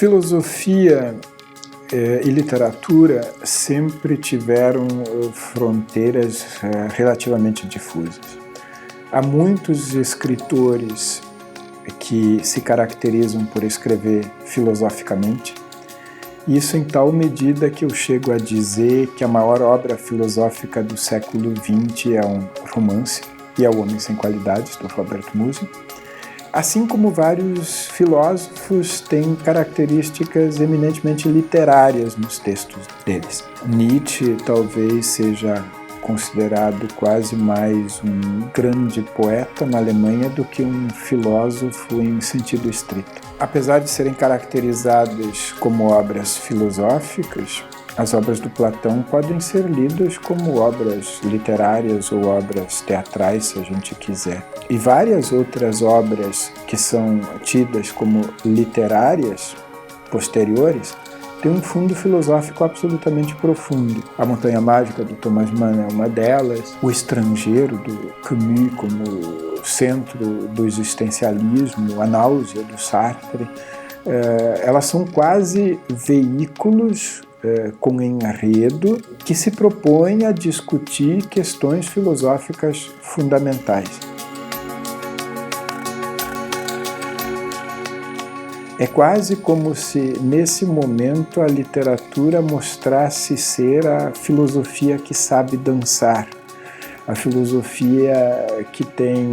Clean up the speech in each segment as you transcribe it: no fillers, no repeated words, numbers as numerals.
Filosofia e literatura sempre tiveram fronteiras relativamente difusas. Há muitos escritores que se caracterizam por escrever filosoficamente, isso em tal medida que eu chego a dizer que a maior obra filosófica do século XX é um romance, e é O Homem Sem Qualidades, do Robert Musil, assim como vários filósofos têm características eminentemente literárias nos textos deles. Nietzsche talvez seja considerado quase mais um grande poeta na Alemanha do que um filósofo em sentido estrito. Apesar de serem caracterizadas como obras filosóficas, as obras do Platão podem ser lidas como obras literárias ou obras teatrais, se a gente quiser. E várias outras obras que são tidas como literárias, posteriores, têm um fundo filosófico absolutamente profundo. A Montanha Mágica, do Thomas Mann, é uma delas. O Estrangeiro, do Camus, como centro do existencialismo. A Náusea, do Sartre. Elas são quase veículos com enredo que se propõem a discutir questões filosóficas fundamentais. É quase como se, nesse momento, a literatura mostrasse ser a filosofia que sabe dançar, a filosofia que tem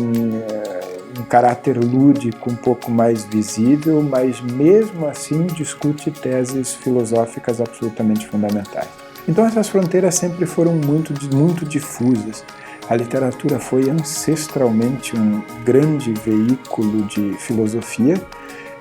um caráter lúdico um pouco mais visível, mas mesmo assim discute teses filosóficas absolutamente fundamentais. Então essas fronteiras sempre foram muito difusas. A literatura foi ancestralmente um grande veículo de filosofia,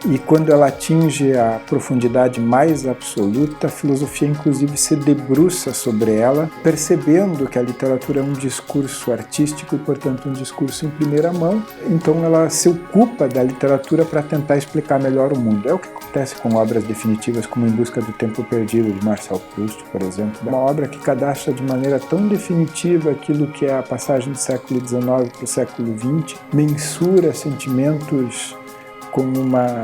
e quando ela atinge a profundidade mais absoluta, a filosofia inclusive se debruça sobre ela, percebendo que a literatura é um discurso artístico e, portanto, um discurso em primeira mão. Então ela se ocupa da literatura para tentar explicar melhor o mundo. É o que acontece com obras definitivas como Em Busca do Tempo Perdido, de Marcel Proust, por exemplo. Uma obra que cadastra de maneira tão definitiva aquilo que é a passagem do século XIX para o século XX, mensura sentimentos com uma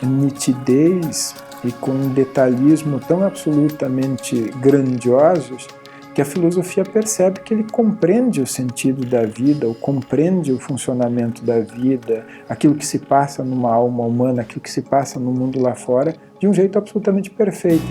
nitidez e com um detalhismo tão absolutamente grandiosos que a filosofia percebe que ele compreende o sentido da vida, ou compreende o funcionamento da vida, aquilo que se passa numa alma humana, aquilo que se passa no mundo lá fora, de um jeito absolutamente perfeito.